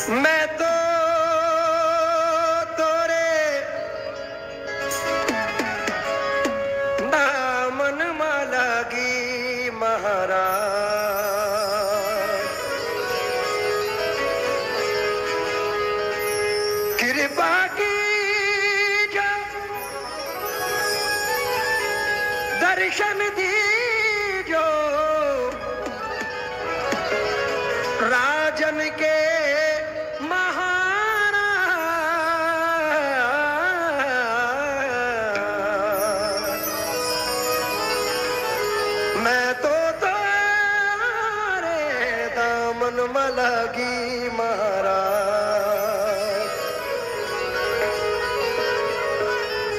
मैं तो तोरे दामन माला की महाराज कृपा की जो दर्शन दी जो राजन के मैं तो तारे दामन मलगी महाराज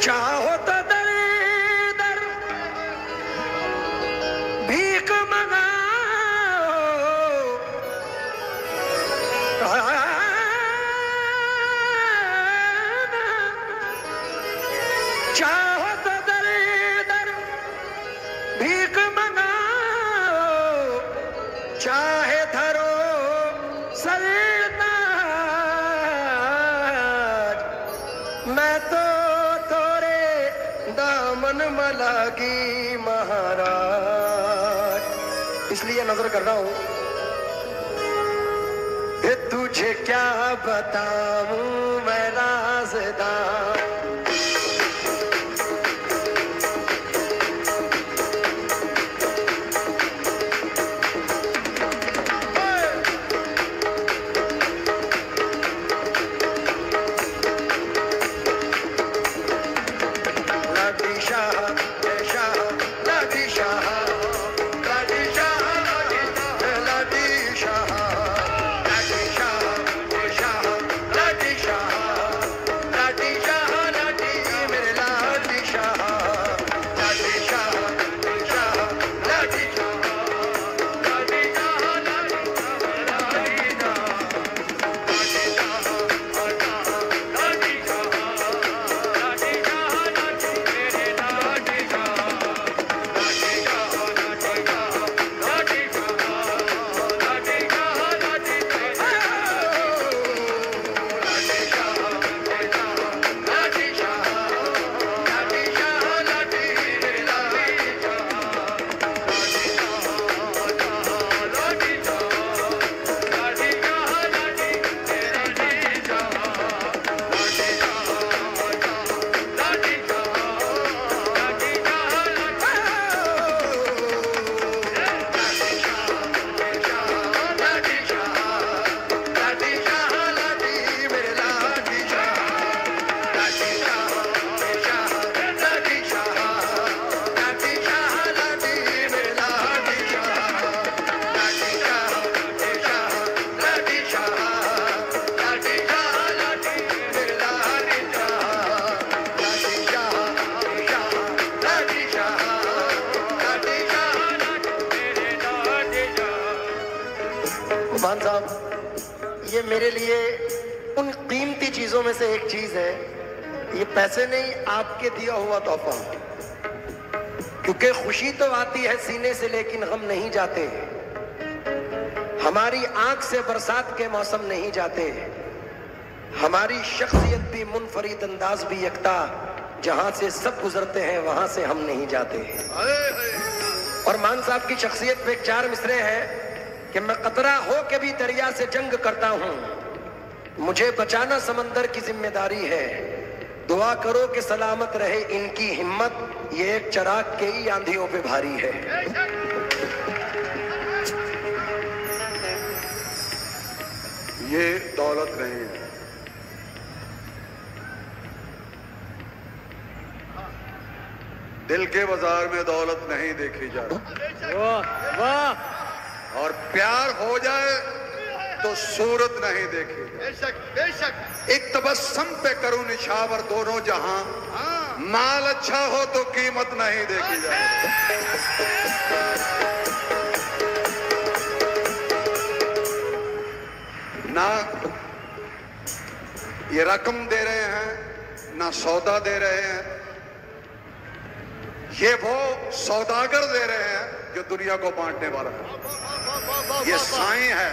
चाहो तो दर दर भीख मंगाओ चाहो तो दर दर भीख चाहे धरो सरताज मैं तो तोरे दामन मलागी महाराज इसलिए नजर कर रहा हूं तुझे क्या बताऊं मैं राज़दार मान साहब ये मेरे लिए उन कीमती चीजों में से एक चीज है ये पैसे नहीं आपके दिया हुआ तोहफा क्योंकि खुशी तो आती है सीने से लेकिन गम नहीं जाते हमारी आंख से बरसात के मौसम नहीं जाते हमारी शख्सियत भी मुनफरिद अंदाज भी यकता जहां से सब गुजरते हैं वहां से हम नहीं जाते और मान साहब की शख्सियत पे 4 मिसरे हैं कि मैं कतरा हो के भी दरिया से जंग करता हूं मुझे बचाना समंदर की जिम्मेदारी है दुआ करो कि सलामत रहे इनकी हिम्मत ये एक चराग के ही आंधियों पे भारी है ये दौलत नहीं है दिल के बाजार में दौलत नहीं देखी जाती और प्यार हो जाए तो सूरत नहीं देखी बेशक बेशक एक तबस्सुम पे करूं निशावर दोनों जहां माल अच्छा हो तो कीमत नहीं देखी जाए ना ये रकम दे रहे हैं ना सौदा दे रहे हैं ये वो सौदागर दे रहे हैं जो दुनिया को बांटने वाला है ये साईं है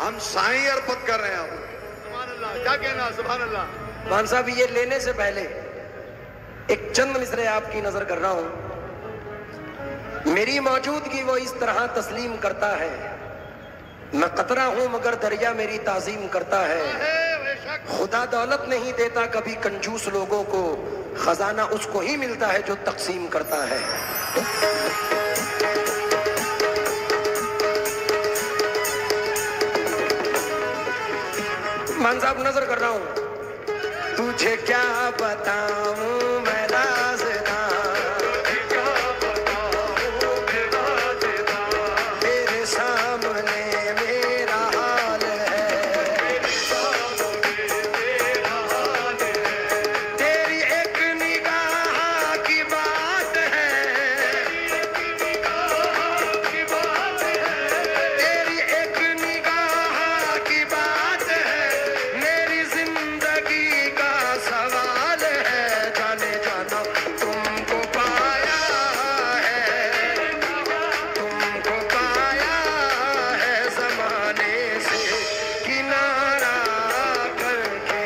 हम साईं अर्पित कर रहे हैं क्या कहना, सुभान अल्लाह। मान साहब ये लेने से पहले एक चंद मिसरे आपकी नजर कर रहा हूं। मेरी मौजूदगी वो इस तरह तस्लीम करता है, मैं कतरा हूं मगर दरिया मेरी ताजीम करता है। खुदा दौलत नहीं देता कभी कंजूस लोगों को, खजाना उसको ही मिलता है जो तकसीम करता है। मान साहब नजर कर रहा हूं। तुझे क्या बताऊं मैं राज़दां, तेरे सामने मेरा हाल है, तेरी एक निगाह की बात है, तेरी एक निगाह की बात है, मेरी जिंदगी का सवाल है। जाने जाना तुमको पाया है, तुमको पाया है जमाने से किनारा करके।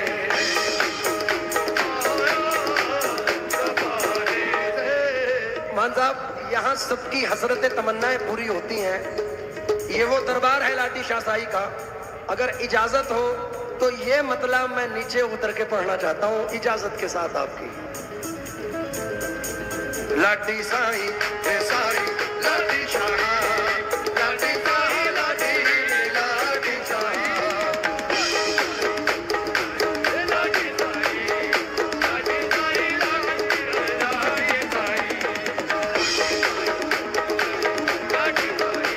मान साहब यहाँ सबकी हसरतें तमन्नाएं पूरी होती हैं। ये वो दरबार है लाठी शाह साई का। अगर इजाजत हो तो ये मतलब मैं नीचे उतर के पढ़ना चाहता हूँ, इजाजत के साथ आपकी। लाठी साई साई लाठी शाह, लाठी साई लाठी लाठी साई, लाठी साई लाठी साई लाठी साई।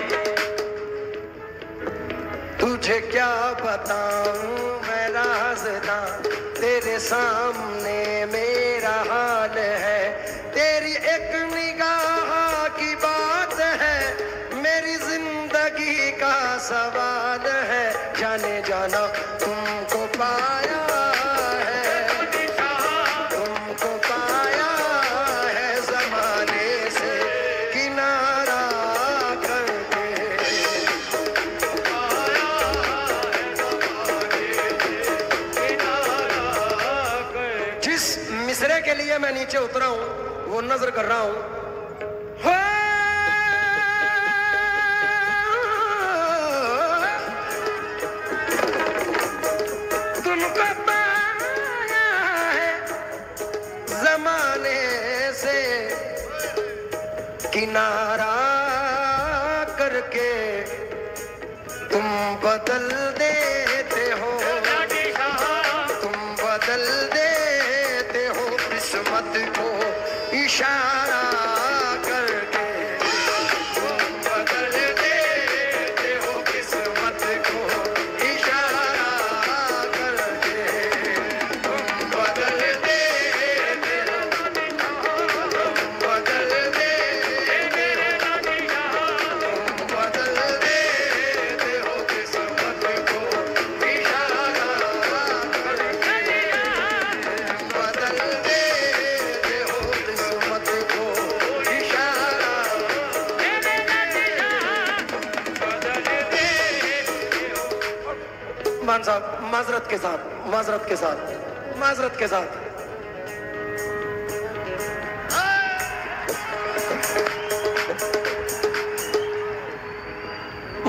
तुझे क्या बताऊं मैं राज़दां, तेरे सामने मेरा हाल है, तेरी एक निगाह की बात है, मेरी जिंदगी का सवाल है। जाने जाना तुमको पाया है, तुमको पाया है जमाने से किनारा करके। जिस मिसरे के लिए मैं नीचे उतरा हूं वो नजर कर रहा हूं। हो तुमको पाया है जमाने से किनारा करके, तुम बदल देते हो, तुम बदल देते हो किस्मत को इशारा करके, तुम बदल देते हो किस्मत को इशारा करके, तुम बदल देते हो, तुम बदल देते हो, तुम बदल देते हो किस्मत को इशारा करके, बदल देते हो किस्मत को इशारा, बदल देते हो। मान साहब माजरत के साथ, माजरत के साथ, माजरत के साथ।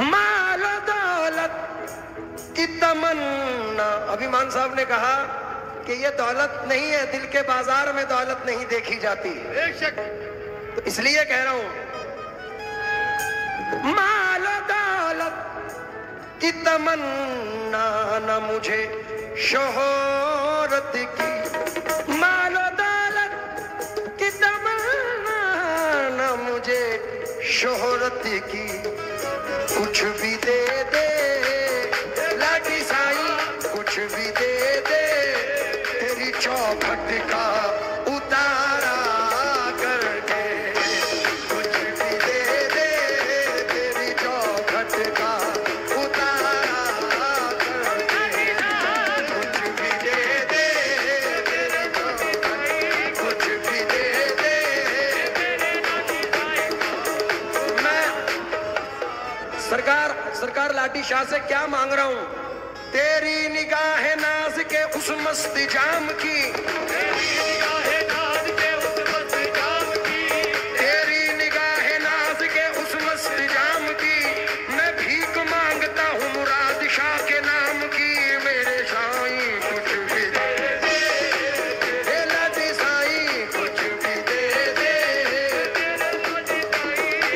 माल दौलत की तमन्ना, अभी मान साहब ने कहा कि ये दौलत नहीं है, दिल के बाजार में दौलत नहीं देखी जाती। बेशक, तो इसलिए कह रहा हूं माल दौलत की तमन्ना न मुझे शोहरत की, माल दौलत की तमन्ना न मुझे शोहरत की, कुछ भी दे दे लाठी साई, कुछ भी दे दे, तेरी चौखट का उतारा करके, कुछ भी दे दे, तेरी चौखट का उतारा करके, कुछ भी दे दे, तेरी चौखट, कुछ भी दे दे। मैं सरकार लाठी शाह से क्या मांग रहा हूं? तेरी निगाह नाज के उस मस्त जाम की, तेरी निगाह नाज के उस मस्त जाम की, तेरी निगाह नाज के उस मस्त जाम की, मैं भीख मांगता हूँ मुराद शाह के नाम की। मेरे साईं कुछ भी दे दे, लाडी साईं कुछ भी दे दे,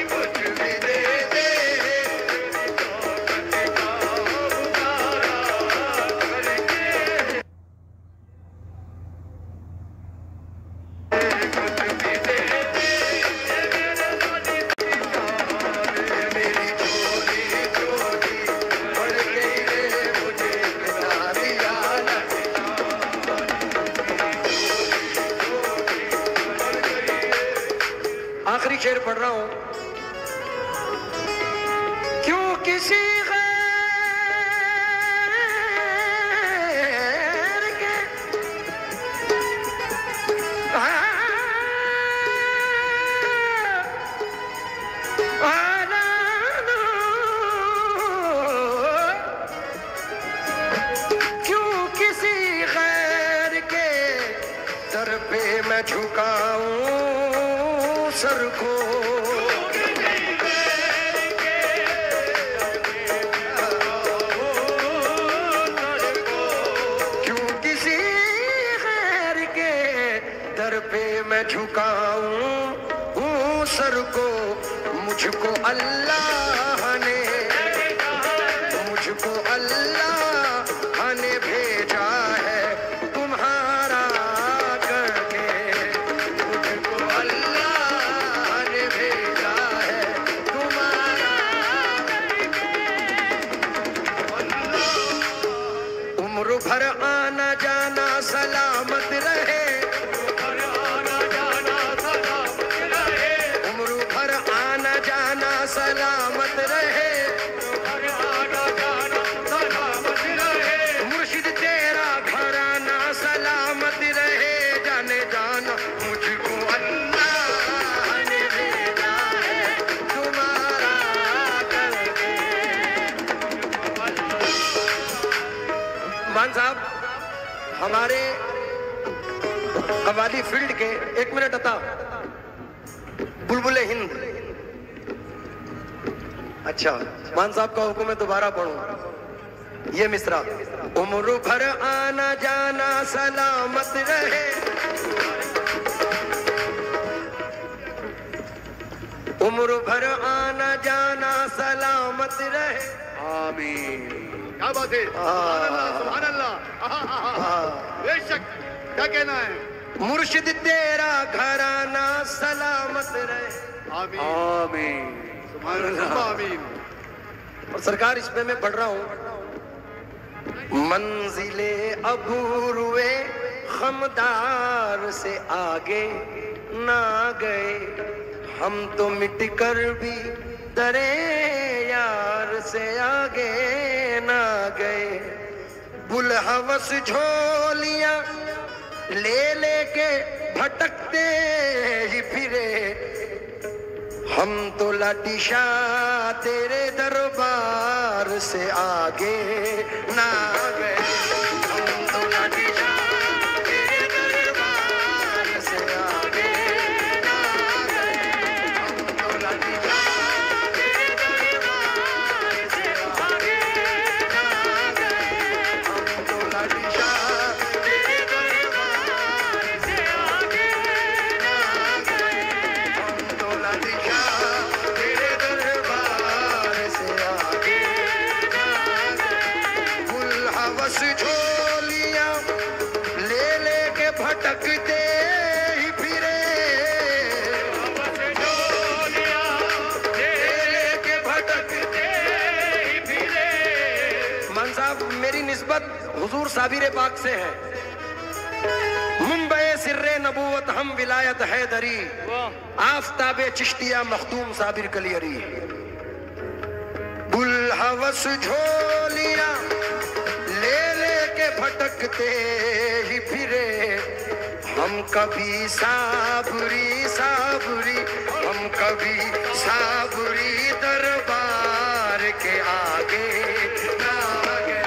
कुछ भी दे दे। आखिरी शेर पढ़ रहा हूं। क्यों किसी गैर के क्यों किसी गैर के दर पे मैं झुकाऊं सर को, क्यों किसी गैर के दर पे मैं झुकाऊं सर को। मुझको अल्लाह ने, मुझको अल्लाह ने भेजा है तुम्हारा करके, मुझको अल्लाह ने भेजा है तुम्हारा करके। उम्र भर आना जाना सलामत रहे, उम्र भर आना जाना सलामत रहे, मुर्शिद तेरा घराना सलामत रहे। जाने जाना मुझको अल्लाह ने भेजा है तुम्हारा करके। मान साहब हमारे कव्वाली फील्ड के, एक मिनट अता, बुलबुले हिंद। अच्छा मान साहब का हुक्म है दोबारा पढ़ूं ये मिसरा। उम्र भर आना जाना सलामत रहे, उम्र भर आना जाना सलामत रहे। आमीन। क्या बात है, सुभान अल्लाह। बेशक, क्या कहना है। मुर्शिद तेरा घराना सलामत रहे। आमीन आमीन। सुभान अल्लाह, आमीन। और सरकार इसमें मैं पढ़ रहा हूं। मंजिले अबूरुए खमदार से आगे ना गए, हम तो मिट कर भी दरे यार से आगे ना गए। बुलहवस झोलियां ले लेके भटकते ही फिरे, हम तो लाटिशा तेरे दरबार से आगे ना गए, हम तो लाटिशा तेरे दरबार से आगे ना गए, हम तो लाटिशा तेरे दरबार से आगे ना गए, हम तो लाटिशा तेरे दरबार से आगे ना गए, हम तो लाटिशा तेरे दरबार से आगे ना गए। बुलहवस झोलियां ले लेके भटकते ही फिरे, ले लेके भटकते ही फिरे। मान साहब मेरी निस्बत हुजूर साबिर पाक से है। मुंबई सिर्रे नबूवत हम विलायत हैदरी, आफताबे चिश्तिया मखदूम साबिर कलियरी। बुलहवस झोलियां ले लेके भटकते ही फिरे, हम कभी साबरी साबरी, हम कभी साबरी दरबार के आगे ना गए,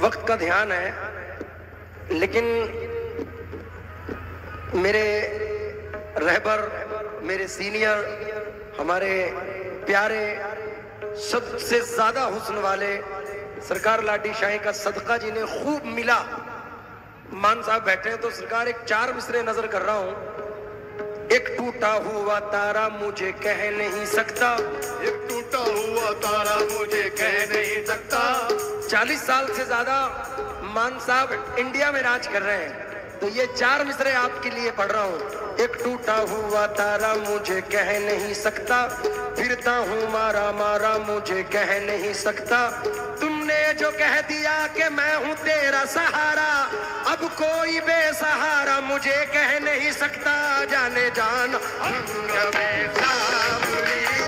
वक्त का ध्यान है, लेकिन मेरे रहबर, मेरे सीनियर, हमारे प्यारे, सबसे ज्यादा हुस्न वाले सरकार लाडी शाही का सदका जिन्हें खूब मिला, मान साहब बैठे हैं तो सरकार एक 4 मिसरे नजर कर रहा हूं। एक टूटा हुआ तारा मुझे कह नहीं सकता, एक टूटा हुआ तारा मुझे कह नहीं सकता। 40 साल से ज्यादा मान साहब इंडिया में राज कर रहे हैं, तो ये 4 मिसरे आपके लिए पढ़ रहा हूं। एक टूटा हुआ तारा मुझे कह नहीं सकता, फिरता हूँ मारा मारा मुझे कह नहीं सकता। तुमने जो कह दिया कि मैं हूँ तेरा सहारा, अब कोई बेसहारा मुझे कह नहीं सकता। जाने जान अंग में सांवली